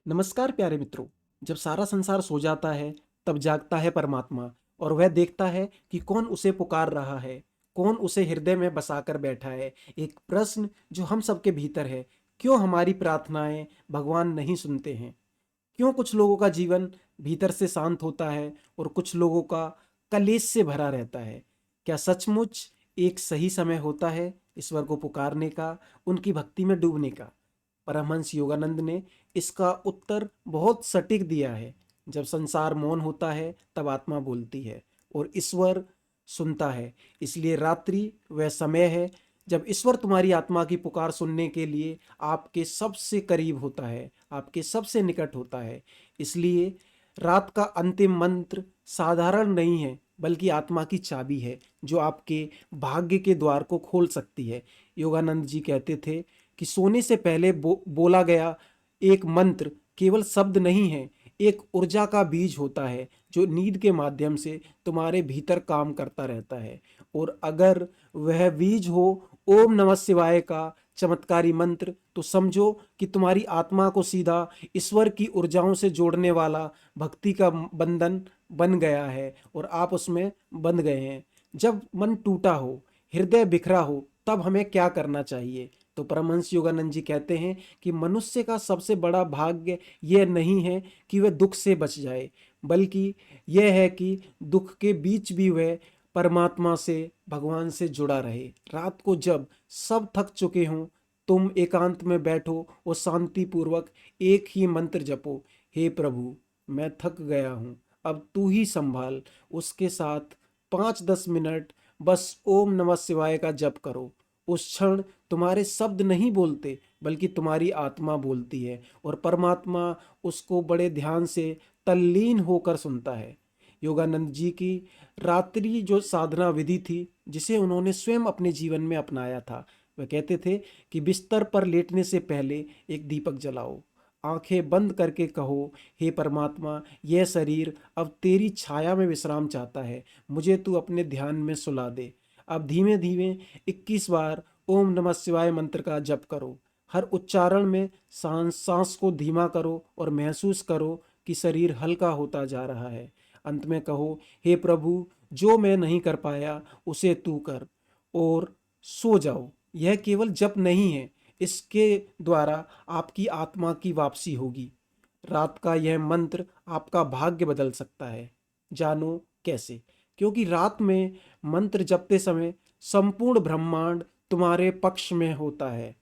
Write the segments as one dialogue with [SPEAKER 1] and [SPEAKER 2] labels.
[SPEAKER 1] नमस्कार प्यारे मित्रों। जब सारा संसार सो जाता है तब जागता है परमात्मा और वह देखता है कि कौन उसे पुकार रहा है, कौन उसे हृदय में बसाकर बैठा है। एक प्रश्न जो हम सबके भीतर है, क्यों हमारी प्रार्थनाएं भगवान नहीं सुनते हैं? क्यों कुछ लोगों का जीवन भीतर से शांत होता है और कुछ लोगों का कलेश से भरा रहता है? क्या सचमुच एक सही समय होता है ईश्वर को पुकारने का, उनकी भक्ति में डूबने का? परमहंस योगानंद ने इसका उत्तर बहुत सटीक दिया है। जब संसार मौन होता है तब आत्मा बोलती है और ईश्वर सुनता है। इसलिए रात्रि वह समय है जब ईश्वर तुम्हारी आत्मा की पुकार सुनने के लिए आपके सबसे करीब होता है, आपके सबसे निकट होता है। इसलिए रात का अंतिम मंत्र साधारण नहीं है, बल्कि आत्मा की चाबी है जो आपके भाग्य के द्वार को खोल सकती है। योगानंद जी कहते थे कि सोने से पहले बोला गया एक मंत्र केवल शब्द नहीं है, एक ऊर्जा का बीज होता है जो नींद के माध्यम से तुम्हारे भीतर काम करता रहता है। और अगर वह बीज हो ओम नमः शिवाय का चमत्कारी मंत्र, तो समझो कि तुम्हारी आत्मा को सीधा ईश्वर की ऊर्जाओं से जोड़ने वाला भक्ति का बंधन बन गया है और आप उसमें बंध गए हैं। जब मन टूटा हो, हृदय बिखरा हो, तब हमें क्या करना चाहिए? तो परमहंस योगानंद जी कहते हैं कि मनुष्य का सबसे बड़ा भाग्य यह नहीं है कि वह दुख से बच जाए, बल्कि यह है कि दुख के बीच भी वह परमात्मा से, भगवान से जुड़ा रहे। रात को जब सब थक चुके हों, तुम एकांत में बैठो और शांतिपूर्वक एक ही मंत्र जपो, हे प्रभु मैं थक गया हूँ, अब तू ही संभाल। उसके साथ 5-10 मिनट बस ओम नमः शिवाय का जप करो। उस क्षण तुम्हारे शब्द नहीं बोलते, बल्कि तुम्हारी आत्मा बोलती है और परमात्मा उसको बड़े ध्यान से तल्लीन होकर सुनता है। योगानंद जी की रात्रि जो साधना विधि थी, जिसे उन्होंने स्वयं अपने जीवन में अपनाया था, वह कहते थे कि बिस्तर पर लेटने से पहले एक दीपक जलाओ, आंखें बंद करके कहो, हे परमात्मा यह शरीर अब तेरी छाया में विश्राम चाहता है, मुझे तू अपने ध्यान में सुला दे। अब धीमे धीमे 21 बार ओम नमः शिवाय मंत्र का जप करो। हर उच्चारण में सांस को धीमा करो और महसूस करो कि शरीर हल्का होता जा रहा है। अंत में कहो, हे प्रभु जो मैं नहीं कर पाया उसे तू कर, और सो जाओ। यह केवल जप नहीं है, इसके द्वारा आपकी आत्मा की वापसी होगी। रात का यह मंत्र आपका भाग्य बदल सकता है। जानो कैसे? क्योंकि रात में मंत्र जपते समय संपूर्ण ब्रह्मांड तुम्हारे पक्ष में होता है।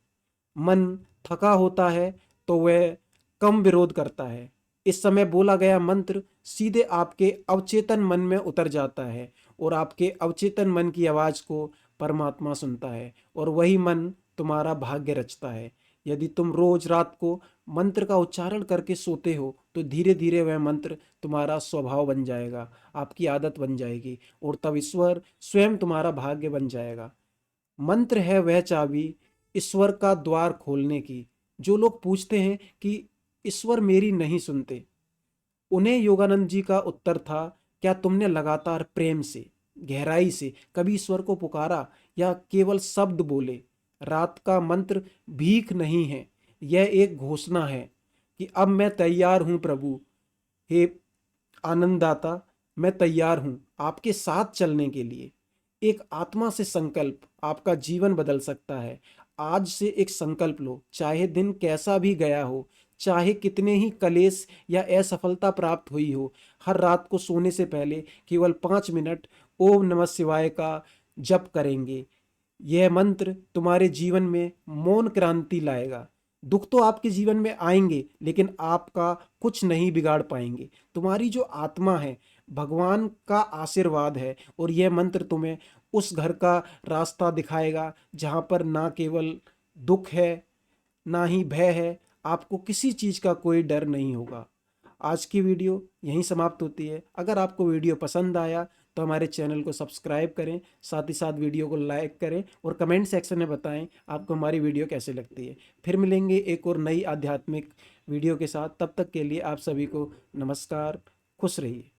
[SPEAKER 1] मन थका होता है तो वह कम विरोध करता है। इस समय बोला गया मंत्र सीधे आपके अवचेतन मन में उतर जाता है और आपके अवचेतन मन की आवाज को परमात्मा सुनता है और वही मन तुम्हारा भाग्य रचता है। यदि तुम रोज रात को मंत्र का उच्चारण करके सोते हो, तो धीरे धीरे वह मंत्र तुम्हारा स्वभाव बन जाएगा, आपकी आदत बन जाएगी और तब ईश्वर स्वयं तुम्हारा भाग्य बन जाएगा। मंत्र है वह चाबी ईश्वर का द्वार खोलने की। जो लोग पूछते हैं कि ईश्वर मेरी नहीं सुनते, उन्हें योगानंद जी का उत्तर था, क्या तुमने लगातार प्रेम से, गहराई से कभी ईश्वर को पुकारा या केवल शब्द बोले? रात का मंत्र भीख नहीं है, यह एक घोषणा है कि अब मैं तैयार हूं प्रभु। हे आनंददाता, मैं तैयार हूं आपके साथ चलने के लिए। एक आत्मा से संकल्प आपका जीवन बदल सकता है। आज से एक संकल्प लो, चाहे दिन कैसा भी गया हो, चाहे कितने ही कलेश या असफलता प्राप्त हुई हो, हर रात को सोने से पहले केवल 5 मिनट ओम नमः शिवाय का जप करेंगे। यह मंत्र तुम्हारे जीवन में मौन क्रांति लाएगा। दुख तो आपके जीवन में आएंगे, लेकिन आपका कुछ नहीं बिगाड़ पाएंगे। तुम्हारी जो आत्मा है, भगवान का आशीर्वाद है और यह मंत्र तुम्हें उस घर का रास्ता दिखाएगा जहाँ पर ना केवल दुख है, ना ही भय है, आपको किसी चीज़ का कोई डर नहीं होगा। आज की वीडियो यहीं समाप्त होती है। अगर आपको वीडियो पसंद आया तो हमारे चैनल को सब्सक्राइब करें, साथ ही साथ वीडियो को लाइक करें और कमेंट सेक्शन में बताएं आपको हमारी वीडियो कैसे लगती है। फिर मिलेंगे एक और नई आध्यात्मिक वीडियो के साथ। तब तक के लिए आप सभी को नमस्कार, खुश रहिए।